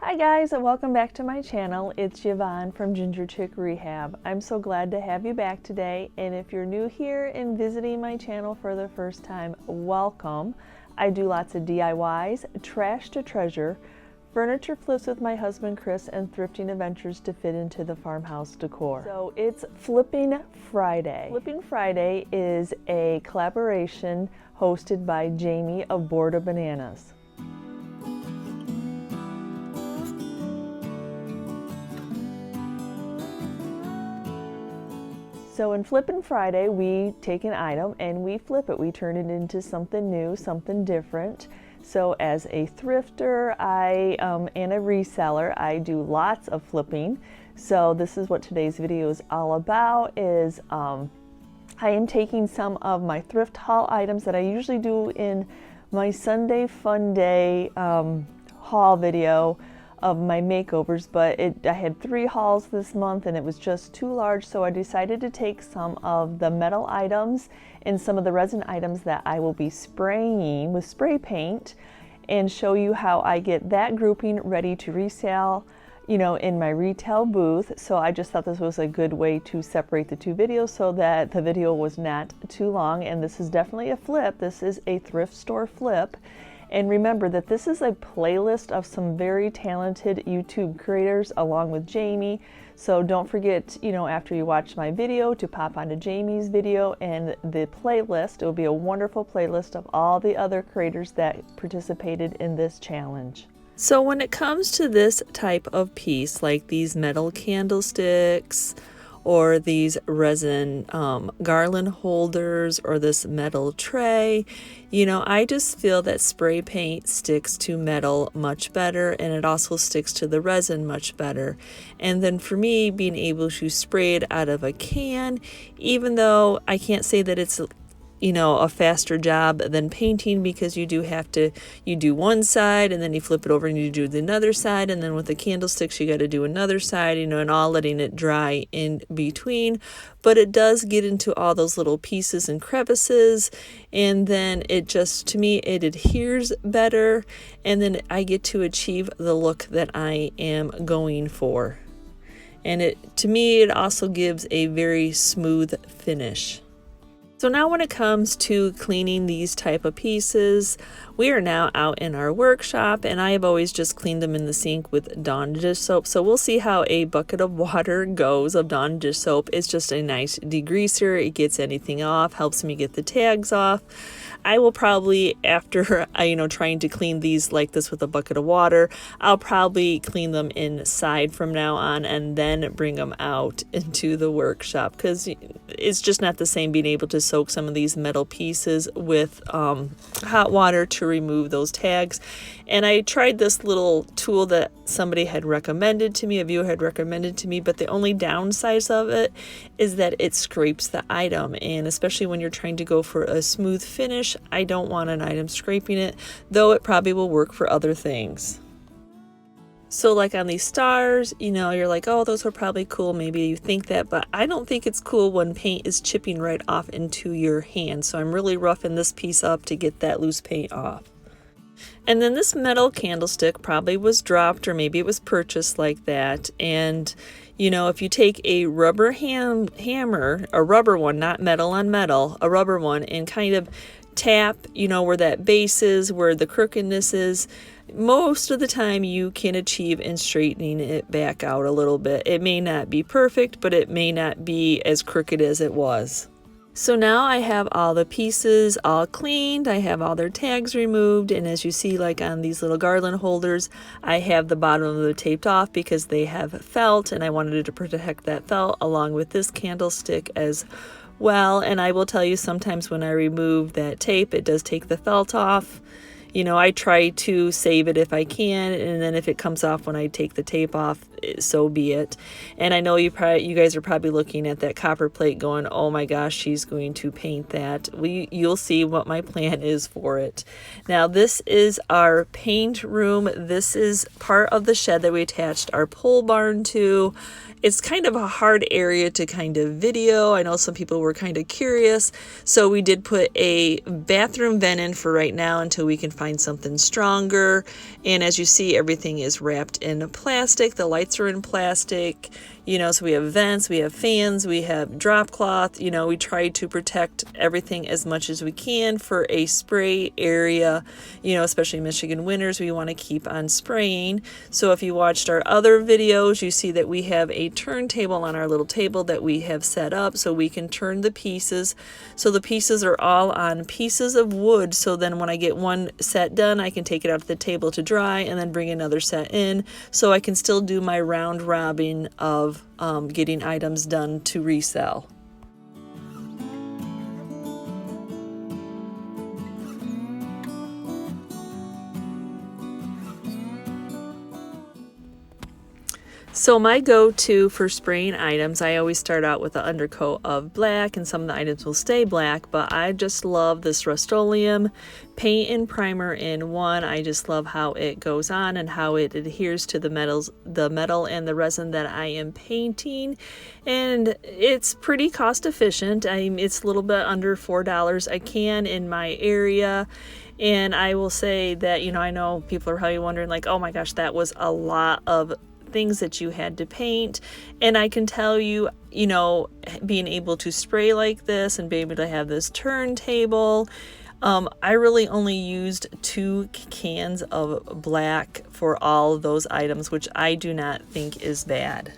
Hi guys, and welcome back to my channel. It's Yvonne from GingerChickRehab. I'm so glad to have you back today, and if you're new here and visiting my channel for the first time, welcome. I do lots of DIYs, trash to treasure, furniture flips with my husband Chris, and thrifting adventures to fit into the farmhouse decor. So it's Flipping Friday. Flipping Friday is a collaboration hosted by Jamie of Board of Bananas. So in Flippin' Friday, we take an item and we flip it. We turn it into something new, something different. So as a thrifter and a reseller, I do lots of flipping. So this is what today's video is all about. I am taking some of my thrift haul items that I usually do in my Sunday Fun Day haul video of my makeovers, but I had 3 hauls this month and it was just too large, so I decided to take some of the metal items and some of the resin items that I will be spraying with spray paint and show you how I get that grouping ready to resell, you know, in my retail booth. So I just thought this was a good way to separate the 2 videos so that the video was not too long. And this is definitely a flip. This is a thrift store flip. And remember that this is a playlist of some very talented YouTube creators along with Jamie. So don't forget, you know, after you watch my video to pop onto Jamie's video and the playlist. It will be a wonderful playlist of all the other creators that participated in this challenge. So when it comes to this type of piece, like these metal candlesticks, or these resin garland holders, or this metal tray, you know, I just feel that spray paint sticks to metal much better, and it also sticks to the resin much better. And then for me, being able to spray it out of a can, even though I can't say that it's, you know, a faster job than painting, because you do one side and then you flip it over and you do the other side, and then with the candlesticks you got to do another side, you know, and all letting it dry in between. But it does get into all those little pieces and crevices, and then it just, to me, it adheres better, and then I get to achieve the look that I am going for. And to me, it also gives a very smooth finish. So now when it comes to cleaning these type of pieces, we are now out in our workshop, and I have always just cleaned them in the sink with Dawn dish soap. So we'll see how a bucket of water goes of Dawn dish soap. It's just a nice degreaser. It gets anything off, helps me get the tags off. I will probably, after trying to clean these like this with a bucket of water, I'll probably clean them inside from now on and then bring them out into the workshop, because it's just not the same being able to soak some of these metal pieces with hot water to remove those tags. And I tried this little tool that somebody had recommended to me, a viewer had recommended to me, but the only downside of it is that it scrapes the item, and especially when you're trying to go for a smooth finish, I don't want an item scraping it, though it probably will work for other things. So like on these stars, you know, you're like, oh, those are probably cool. Maybe you think that, but I don't think it's cool when paint is chipping right off into your hand. So I'm really roughing this piece up to get that loose paint off. And then this metal candlestick probably was dropped, or maybe it was purchased like that. And, you know, if you take a rubber hammer, a rubber one, not metal on metal, a rubber one, and kind of tap, you know, where that base is, where the crookedness is, most of the time you can achieve in straightening it back out a little bit. It may not be perfect, but it may not be as crooked as it was. So now I have all the pieces all cleaned, I have all their tags removed, and as you see, like on these little garland holders, I have the bottom of them taped off because they have felt, and I wanted to protect that felt, along with this candlestick as well. And I will tell you, sometimes when I remove that tape, it does take the felt off. You know, I try to save it if I can, and then if it comes off when I take the tape off, so be it. And I know you guys are probably looking at that copper plate going, oh my gosh, she's going to paint that. You'll see what my plan is for it. Now this is our paint room. This is part of the shed that we attached our pole barn to. It's kind of a hard area to kind of video. I know some people were kind of curious, so we did put a bathroom vent in for right now until we can find something stronger. And as you see, everything is wrapped in plastic. The lights are in plastic, you know, so we have vents, we have fans, we have drop cloth. You know, we try to protect everything as much as we can for a spray area, you know, especially Michigan winters, we want to keep on spraying. So if you watched our other videos, you see that we have a turntable on our little table that we have set up so we can turn the pieces. So the pieces are all on pieces of wood, so then when I get one set done, I can take it out to the table to dry and then bring another set in, so I can still do my round robin of getting items done to resell. So my go-to for spraying items, I always start out with an undercoat of black, and some of the items will stay black, but I just love this Rust-Oleum paint and primer in one. I just love how it goes on and how it adheres to the metal and the resin that I am painting, and it's pretty cost efficient. It's a little bit under $4 a can in my area. And I will say that, you know, I know people are probably wondering like, oh my gosh, that was a lot of things that you had to paint. And I can tell you, you know, being able to spray like this and be able to have this turntable, I really only used 2 cans of black for all of those items, which I do not think is bad.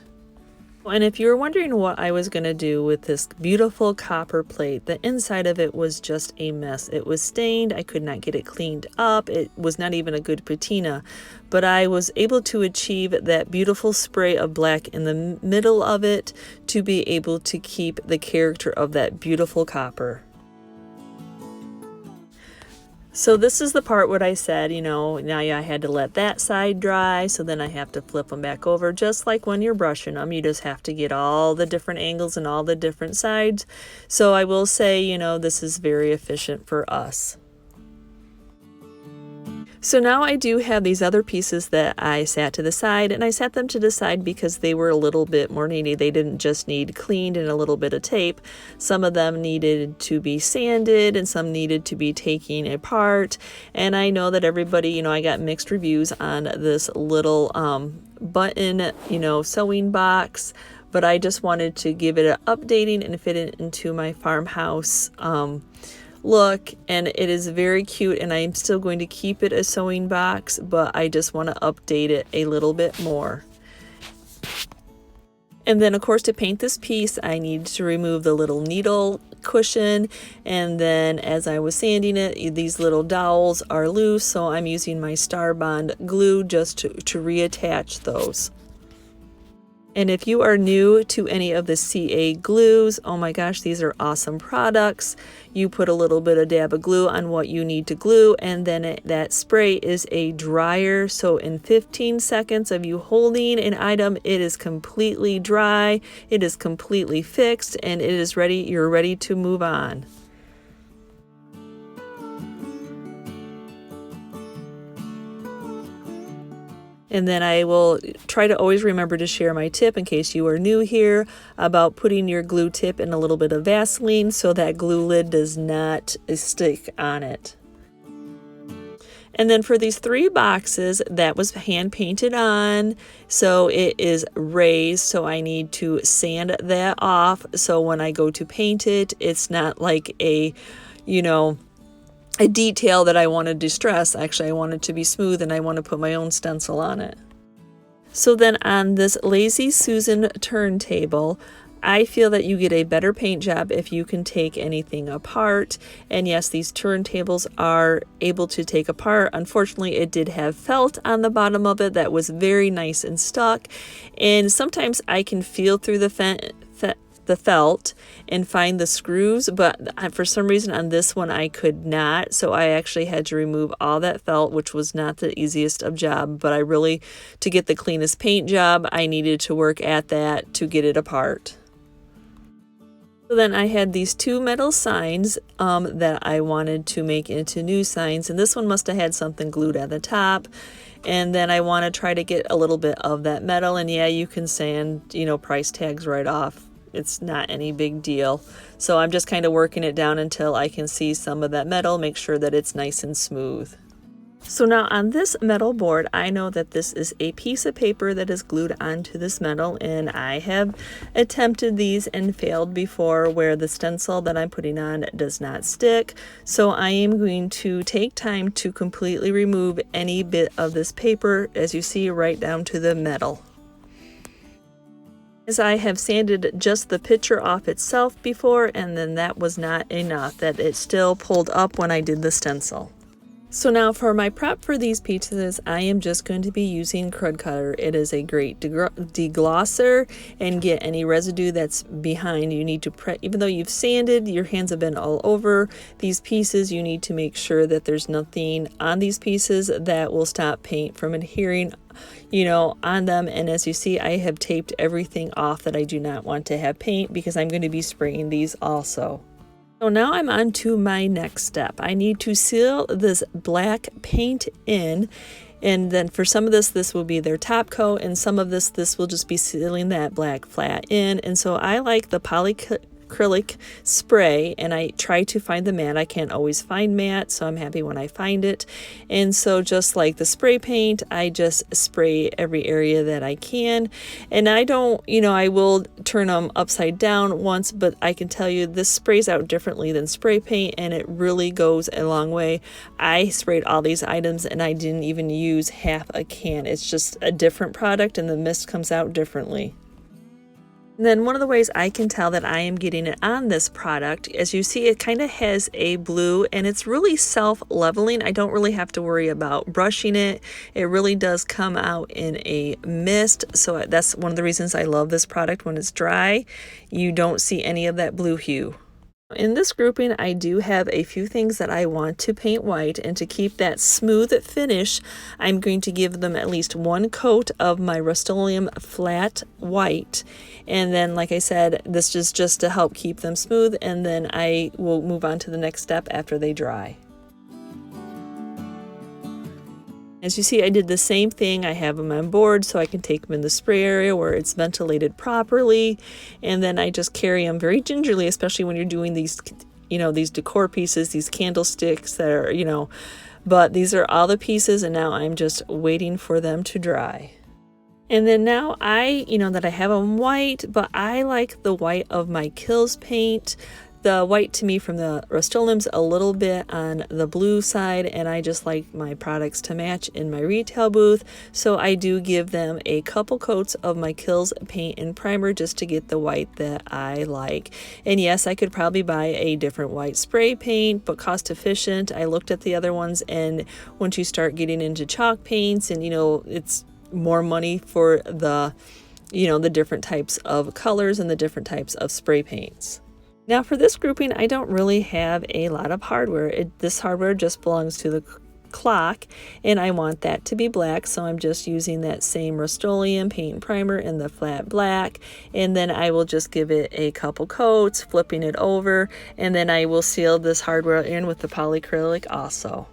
And if you were wondering what I was going to do with this beautiful copper plate, the inside of it was just a mess. It was stained. I could not get it cleaned up. It was not even a good patina. But I was able to achieve that beautiful spray of black in the middle of it to be able to keep the character of that beautiful copper. So this is the part what I said, you know, now I had to let that side dry, so then I have to flip them back over. Just like when you're brushing them, you just have to get all the different angles and all the different sides. So I will say, you know, this is very efficient for us. So now I do have these other pieces that I sat to the side, and I sat them to the side because they were a little bit more needy. They didn't just need cleaned and a little bit of tape. Some of them needed to be sanded and some needed to be taken apart. And I know that everybody, you know, I got mixed reviews on this little button, you know, sewing box, but I just wanted to give it an updating and fit it into my farmhouse look, and it is very cute, and I'm still going to keep it a sewing box, but I just want to update it a little bit more. And then of course to paint this piece I need to remove the little needle cushion, and then as I was sanding it, these little dowels are loose, so I'm using my Starbond glue just to reattach those. And if you are new to any of the CA glues, oh my gosh, these are awesome products. You put a little bit of dab of glue on what you need to glue, and then that spray is a dryer. So in 15 seconds of you holding an item, it is completely dry, it is completely fixed, and it is ready. You're ready to move on. And then I will try to always remember to share my tip in case you are new here about putting your glue tip in a little bit of Vaseline so that glue lid does not stick on it. And then for these 3 boxes, that was hand painted on, so it is raised, so I need to sand that off, so when I go to paint it, it's not like a, you know, a detail that I want to distress. Actually, I want it to be smooth, and I want to put my own stencil on it. So then on this Lazy Susan turntable, I feel that you get a better paint job if you can take anything apart. And yes, these turntables are able to take apart. Unfortunately, it did have felt on the bottom of it that was very nice and stuck. And sometimes I can feel through the felt and find the screws, but for some reason on this one I could not, so I actually had to remove all that felt, which was not the easiest of job, but I really, to get the cleanest paint job, I needed to work at that to get it apart. So then I had these 2 metal signs that I wanted to make into new signs, and this one must have had something glued at the top. And then I want to try to get a little bit of that metal, and yeah, you can sand, you know, price tags right off. It's not any big deal. So I'm just kind of working it down until I can see some of that metal, make sure that it's nice and smooth. So now on this metal board, I know that this is a piece of paper that is glued onto this metal, and I have attempted these and failed before where the stencil that I'm putting on does not stick. So I am going to take time to completely remove any bit of this paper, as you see, right down to the metal. As I have sanded just the picture off itself before, and then that was not enough, that it still pulled up when I did the stencil. So now for my prep for these pieces, I am just going to be using KRUD Cutter. It is a great deglosser and get any residue that's behind. You need to prep, even though you've sanded, your hands have been all over these pieces, you need to make sure that there's nothing on these pieces that will stop paint from adhering, you know, on them. And as you see, I have taped everything off that I do not want to have paint, because I'm going to be spraying these also. So now I'm on to my next step. I need to seal this black paint in, and then for some of this will be their top coat, and some of this will just be sealing that black flat in. And so I like the Polycrylic spray, and I try to find the matte. I can't always find matte, so I'm happy when I find it. And so just like the spray paint, I just spray every area that I can. And I don't, you know, I will turn them upside down once, but I can tell you this sprays out differently than spray paint, and it really goes a long way. I sprayed all these items and I didn't even use half a can. It's just a different product and the mist comes out differently. And then one of the ways I can tell that I am getting it on this product, as you see, it kind of has a blue, and it's really self-leveling. I don't really have to worry about brushing it. It really does come out in a mist. So that's one of the reasons I love this product. When it's dry, you don't see any of that blue hue. In this grouping, I do have a few things that I want to paint white, and to keep that smooth finish, I'm going to give them at least one coat of my Rust-Oleum flat white. And then, like I said, this is just to help keep them smooth, and then I will move on to the next step after they dry. As you see, I did the same thing. I have them on board so I can take them in the spray area where it's ventilated properly, and then I just carry them very gingerly, especially when you're doing these, you know, these decor pieces, these candlesticks that are, you know, but these are all the pieces, and now I'm just waiting for them to dry. And then now you know that I have them white, but I like the white of my Kills paint. The white to me from the Rust-Oleum's a little bit on the blue side, and I just like my products to match in my retail booth. So I do give them a couple coats of my Kills paint and primer just to get the white that I like. And yes, I could probably buy a different white spray paint, but cost efficient. I looked at the other ones, and once you start getting into chalk paints, and you know, it's more money for the, you know, the different types of colors and the different types of spray paints. Now for this grouping, I don't really have a lot of hardware. This hardware just belongs to the clock, and I want that to be black, so I'm just using that same Rust-Oleum paint and primer in the flat black, and then I will just give it a couple coats, flipping it over, and then I will seal this hardware in with the Polycrylic also.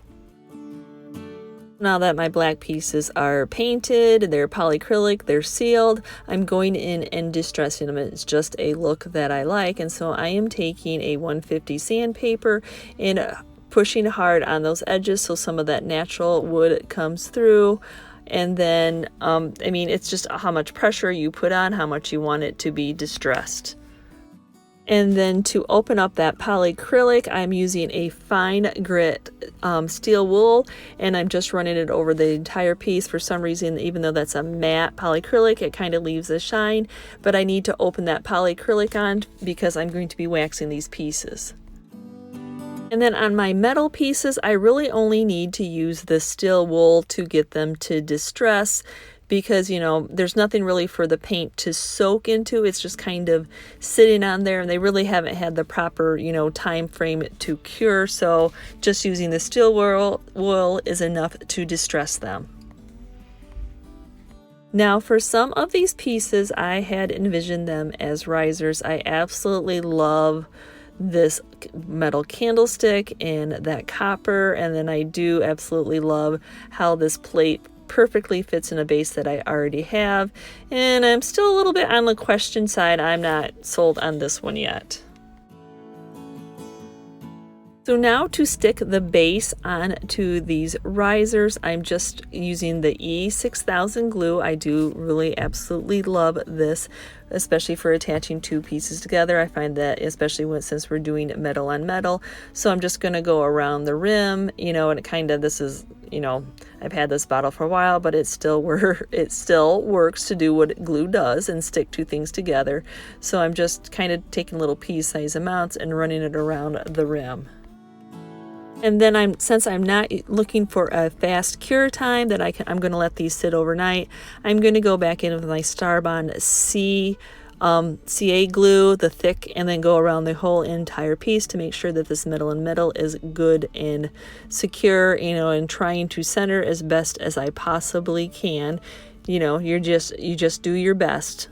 Now that my black pieces are painted, they're polycrylic, they're sealed, I'm going in and distressing them. It's just a look that I like, and so I am taking a 150 sandpaper and pushing hard on those edges so some of that natural wood comes through. And then, I mean, it's just how much pressure you put on, how much you want it to be distressed. And then to open up that polycrylic, I'm using a fine grit steel wool, and I'm just running it over the entire piece. For some reason, even though that's a matte polycrylic, it kind of leaves a shine, but I need to open that polycrylic on because I'm going to be waxing these pieces. And then on my metal pieces, I really only need to use the steel wool to get them to distress, because, you know, there's nothing really for the paint to soak into. It's just kind of sitting on there, and they really haven't had the proper, you know, time frame to cure. So just using the steel wool is enough to distress them. Now for some of these pieces, I had envisioned them as risers. I absolutely love this metal candlestick and that copper, and then I do absolutely love how this plate perfectly fits in a base that I already have, and I'm still a little bit on the question side. I'm not sold on this one yet. So now to stick the base onto these risers, I'm just using the E6000 glue. I do really absolutely love this, especially for attaching two pieces together. I find that especially since we're doing metal on metal. So I'm just going to go around the rim, you know, and this is, you know, I've had this bottle for a while, but it still works to do what glue does and stick two things together. So I'm just kind of taking little piece size amounts and running it around the rim. And then since I'm not looking for a fast cure time that I'm going to let these sit overnight, I'm going to go back in with my Starbond CA glue, the thick, and then go around the whole entire piece to make sure that this metal and metal is good and secure, you know, and trying to center as best as I possibly can. You know, you just do your best.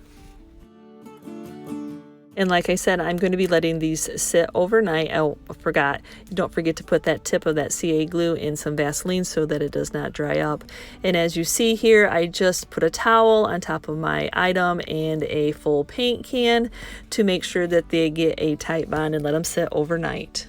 And like I said, I'm going to be letting these sit overnight. Oh, I forgot. Don't forget to put that tip of that CA glue in some Vaseline so that it does not dry up. And as you see here, I just put a towel on top of my item and a full paint can to make sure that they get a tight bond and let them sit overnight.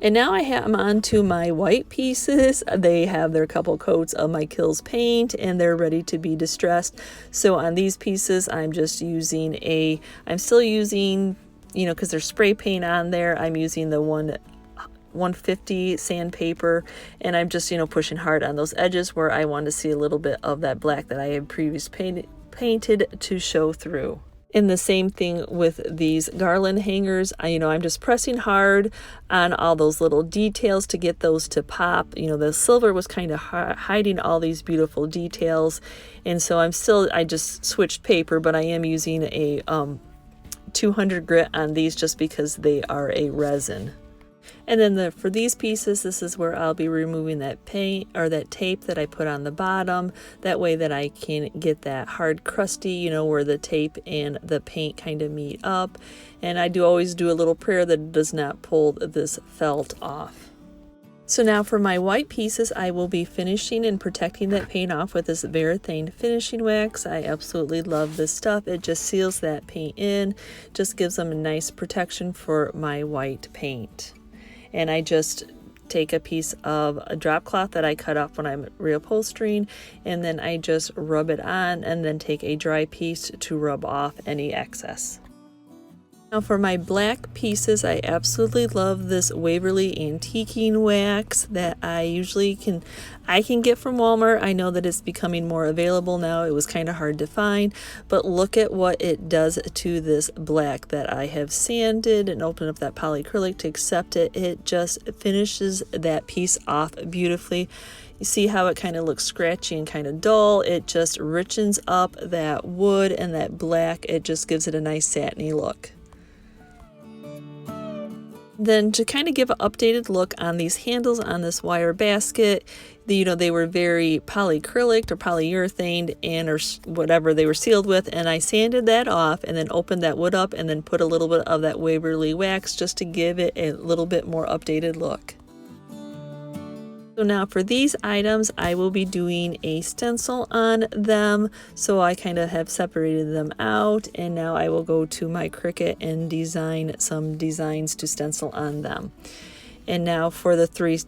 And now I have them onto my white pieces. They have their couple coats of my Kills paint and they're ready to be distressed. So on these pieces, I'm just using I'm still using, you know, because there's spray paint on there, I'm using the 150 sandpaper, and I'm just, you know, pushing hard on those edges where I want to see a little bit of that black that I had previously painted to show through. And the same thing with these garland hangers. I'm just pressing hard on all those little details to get those to pop. The silver was kind of hiding all these beautiful details. And so I just switched paper, but I am using a 200 grit on these just because they are a resin. And then for these pieces, this is where I'll be removing that paint or that tape that I put on the bottom. That way that I can get that hard crusty, where the tape and the paint kind of meet up. And I always do a little prayer that it does not pull this felt off. So now for my white pieces, I will be finishing and protecting that paint off with this Varathane finishing wax. I absolutely love this stuff. It just seals that paint in, just gives them a nice protection for my white paint. And I just take a piece of a drop cloth that I cut off when I'm reupholstering, and then I just rub it on and then take a dry piece to rub off any excess. Now for my black pieces, I absolutely love this Waverly Antiquing wax that I can get from Walmart. I know that it's becoming more available now. It was kind of hard to find, but look at what it does to this black that I have sanded and opened up that polycrylic to accept it. It just finishes that piece off beautifully. You see how it kind of looks scratchy and kind of dull. It just richens up that wood and that black. It just gives it a nice satiny look. Then to kind of give an updated look on these handles on this wire basket, they were very polycrylic or polyurethane or whatever they were sealed with, and I sanded that off and then opened that wood up and then put a little bit of that Waverly wax just to give it a little bit more updated look. So now for these items, I will be doing a stencil on them. So I kind of have separated them out, and now I will go to my Cricut and design some designs to stencil on them. And now for the 3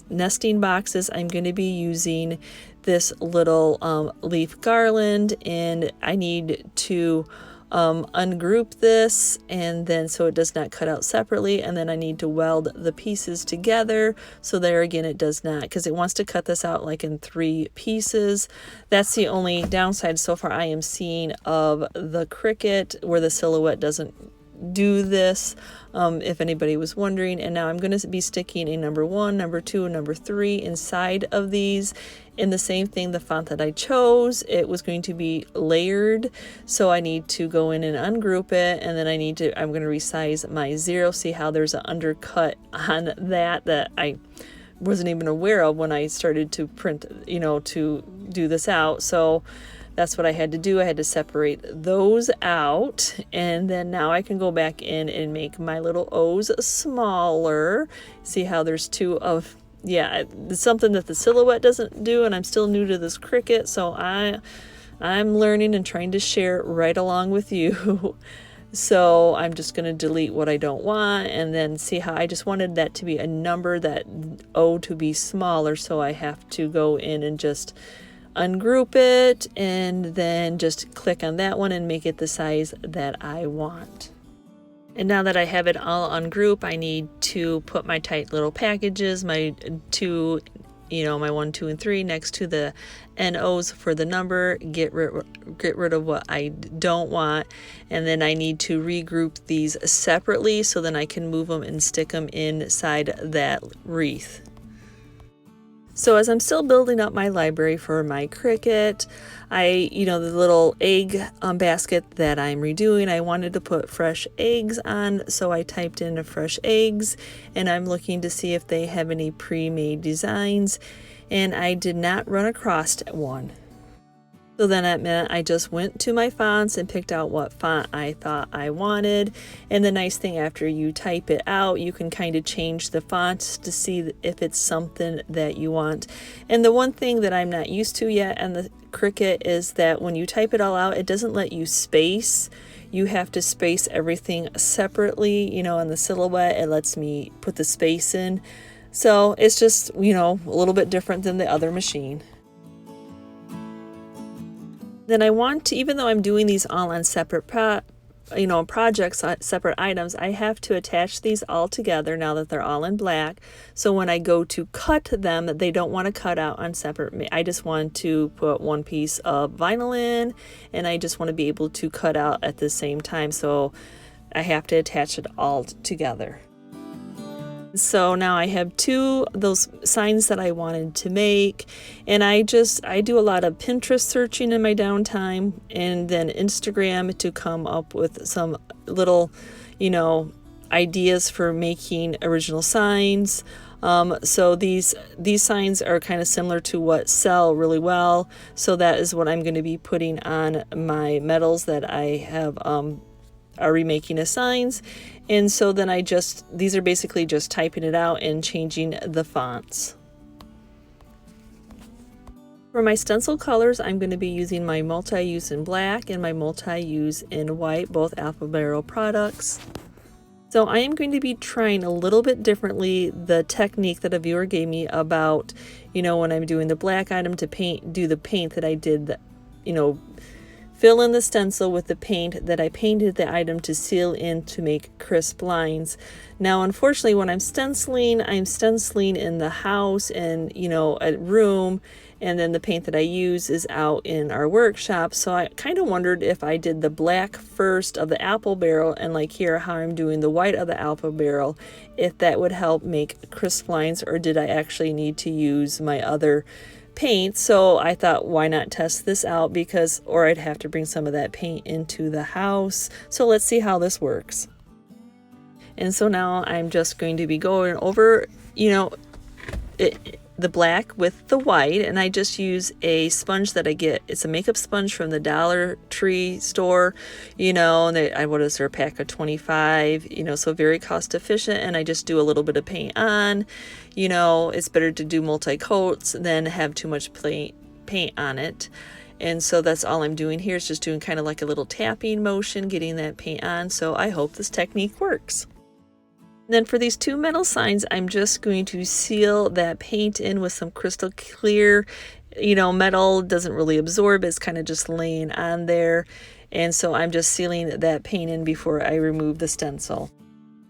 nesting boxes, I'm going to be using this little leaf garland, and I need to ungroup this, and then so it does not cut out separately, and then I need to weld the pieces together. So there again, it does not, because it wants to cut this out like in 3 pieces. That's the only downside so far I am seeing of the Cricut, where the silhouette doesn't do this, if anybody was wondering. And now I'm going to be sticking a number 1, number 2, and number 3 inside of these. In the same thing, the font that I chose, it was going to be layered, so I need to go in and ungroup it, and then I'm going to resize my 0. See how there's an undercut on that I wasn't even aware of when I started to print, to do this out. So that's what I had to do. I had to separate those out, and then now I can go back in and make my little O's smaller. See how there's 2 of, it's something that the silhouette doesn't do, and I'm still new to this Cricut, so I'm learning and trying to share right along with you. So I'm just going to delete what I don't want, and then see how I just wanted that to be a number, that O to be smaller, so I have to go in and just ungroup it and then just click on that one and make it the size that I want. And now that I have it all ungrouped, I need to put my tight little packages, my two, my 1, 2, and 3 next to the NOs for the number, get rid of what I don't want, and then I need to regroup these separately so then I can move them and stick them inside that wreath. So as I'm still building up my library for my Cricut, the little egg basket that I'm redoing, I wanted to put fresh eggs on, so I typed in fresh eggs, and I'm looking to see if they have any pre-made designs, and I did not run across one. So then that meant I just went to my fonts and picked out what font I thought I wanted. And the nice thing, after you type it out, you can kind of change the fonts to see if it's something that you want. And the one thing that I'm not used to yet on the Cricut is that when you type it all out, it doesn't let you space. You have to space everything separately. On the silhouette, it lets me put the space in. So it's just, a little bit different than the other machine. Then I want to, even though I'm doing these all on separate projects, separate items, I have to attach these all together now that they're all in black. So when I go to cut them, they don't want to cut out on separate. I just want to put one piece of vinyl in, and I just want to be able to cut out at the same time. So I have to attach it all together. So now I have two of those signs that I wanted to make, and I do a lot of Pinterest searching in my downtime, and then Instagram to come up with some little, ideas for making original signs. So these signs are kind of similar to what sell really well. So that is what I'm going to be putting on my metals that I have are remaking as signs. And so then these are basically just typing it out and changing the fonts. For my stencil colors, I'm going to be using my multi-use in black and my multi-use in white, both Alpha Barrel products. So I am going to be trying a little bit differently the technique that a viewer gave me about, when I'm doing the black item to do the paint that I did, fill in the stencil with the paint that I painted the item to seal in to make crisp lines. Now, unfortunately, when I'm stenciling in the house and, a room, and then the paint that I use is out in our workshop. So I kind of wondered if I did the black first of the apple barrel, and like here, how I'm doing the white of the apple barrel, if that would help make crisp lines, or did I actually need to use my other paint. So I thought, why not test this out, or I'd have to bring some of that paint into the house. So let's see how this works. And so now I'm just going to be going over, the black with the white, and I just use a sponge that I get. It's a makeup sponge from the Dollar Tree store, and what is there, a pack of 25, so very cost efficient, and I just do a little bit of paint on. It's better to do multi-coats than have too much paint on it. And so that's all I'm doing here, is just doing kind of like a little tapping motion, getting that paint on. So I hope this technique works. Then for these two metal signs, I'm just going to seal that paint in with some crystal clear. Metal doesn't really absorb, it's kind of just laying on there. And so I'm just sealing that paint in before I remove the stencil.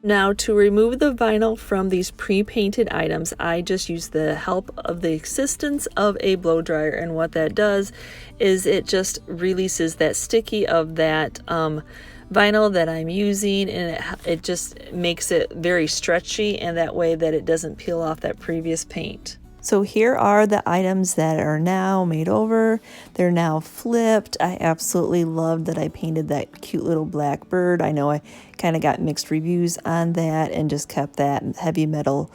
Now, to remove the vinyl from these pre-painted items, I just use the help of the assistance of a blow dryer. And what that does is it just releases that sticky of that vinyl that I'm using, and it just makes it very stretchy, and that way that it doesn't peel off that previous paint. So here are the items that are now made over. They're now flipped. I absolutely loved that I painted that cute little black bird. I know I kind of got mixed reviews on that and just kept that heavy metal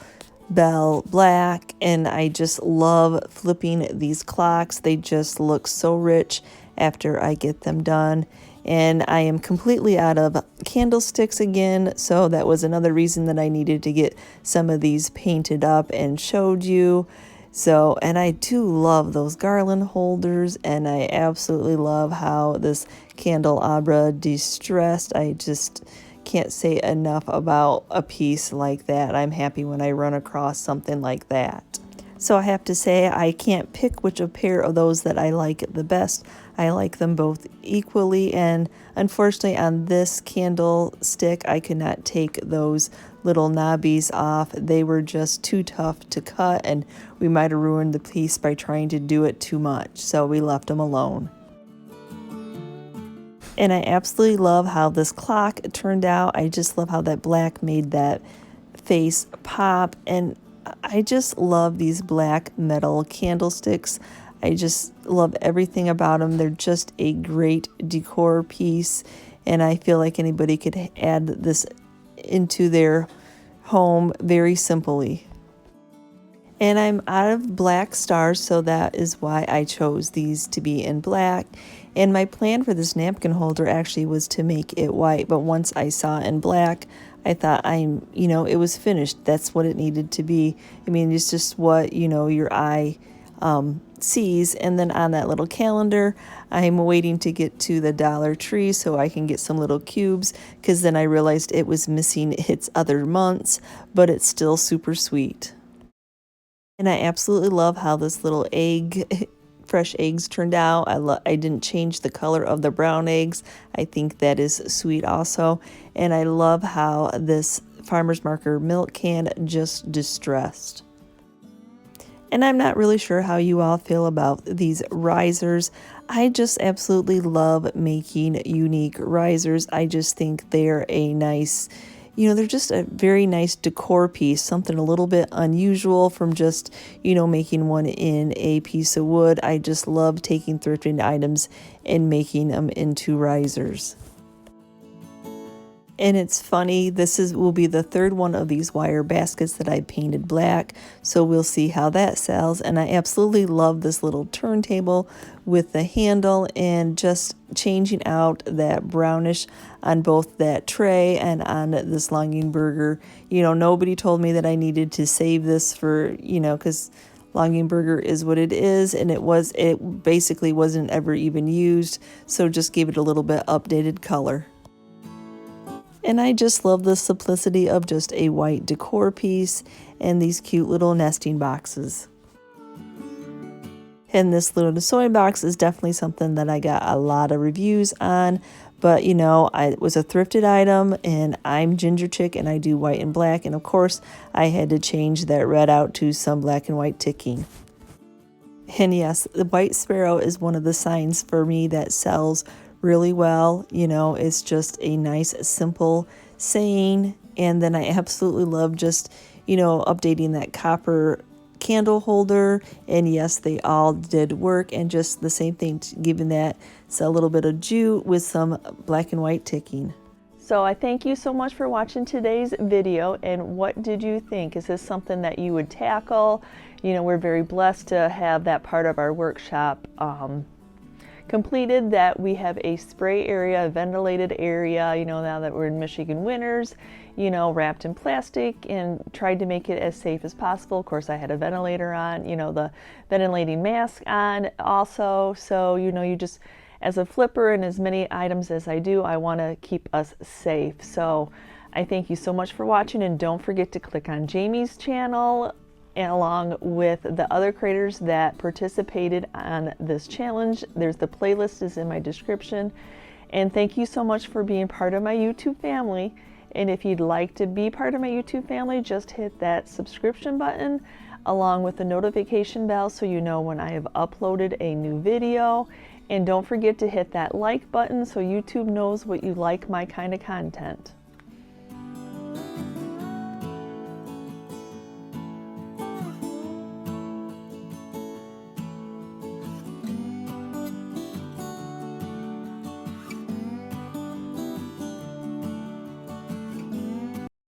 bell black, and I just love flipping these clocks. They just look so rich after I get them done. And I am completely out of candlesticks again, so that was another reason that I needed to get some of these painted up and showed you. So, and I do love those garland holders, and I absolutely love how this candelabra distressed. I just can't say enough about a piece like that. I'm happy when I run across something like that. So I have to say, I can't pick which a pair of those that I like the best. I like them both equally, and unfortunately on this candlestick I could not take those little knobbies off. They were just too tough to cut, and we might have ruined the piece by trying to do it too much, so we left them alone. And I absolutely love how this clock turned out. I just love how that black made that face pop, and I just love these black metal candlesticks. I just love everything about them. They're just a great decor piece, and I feel like anybody could add this into their home very simply. And I'm out of black stars, so that is why I chose these to be in black. And my plan for this napkin holder actually was to make it white, but once I saw it in black, I thought it was finished. That's what it needed to be. I mean, it's just what, your eye sees. And then on that little calendar, I'm waiting to get to the Dollar Tree so I can get some little cubes, because then I realized it was missing its other months, but it's still super sweet. And I absolutely love how this little fresh eggs turned out. I didn't change the color of the brown eggs. I think that is sweet also. And I love how this Farmer's Market milk can just distressed. And I'm not really sure how you all feel about these risers. I just absolutely love making unique risers. I just think they're a nice, they're just a very nice decor piece, something a little bit unusual from just, making one in a piece of wood. I just love taking thrifted items and making them into risers. And it's funny, will be the third one of these wire baskets that I painted black, so we'll see how that sells. And I absolutely love this little turntable with the handle, and just changing out that brownish on both that tray and on this Longenberger. Nobody told me that I needed to save this for, because Longenberger is what it is, and it basically wasn't ever even used, so just gave it a little bit updated color. And I just love the simplicity of just a white decor piece and these cute little nesting boxes. And this little sewing box is definitely something that I got a lot of reviews on. But, it was a thrifted item, and I'm Ginger Chick, and I do white and black. And, of course, I had to change that red out to some black and white ticking. And, yes, the white sparrow is one of the signs for me that sells really well. It's just a nice, simple saying. And then I absolutely love just, updating that copper candle holder. And yes, they all did work, and just the same thing, giving that a little bit of jute with some black and white ticking. So I thank you so much for watching today's video. And what did you think? Is this something that you would tackle? We're very blessed to have that part of our workshop completed, that we have a spray area, a ventilated area, now that we're in Michigan winters, wrapped in plastic, and tried to make it as safe as possible. Of course, I had a ventilator on, the ventilating mask on also. So, you just, as a flipper and as many items as I do, I want to keep us safe. So I thank you so much for watching, and don't forget to click on Jamie's channel, and along with the other creators that participated on this challenge. The playlist is in my description. And thank you so much for being part of my YouTube family. And if you'd like to be part of my YouTube family, just hit that subscription button along with the notification bell so you know when I have uploaded a new video. And don't forget to hit that like button so YouTube knows what you like my kind of content.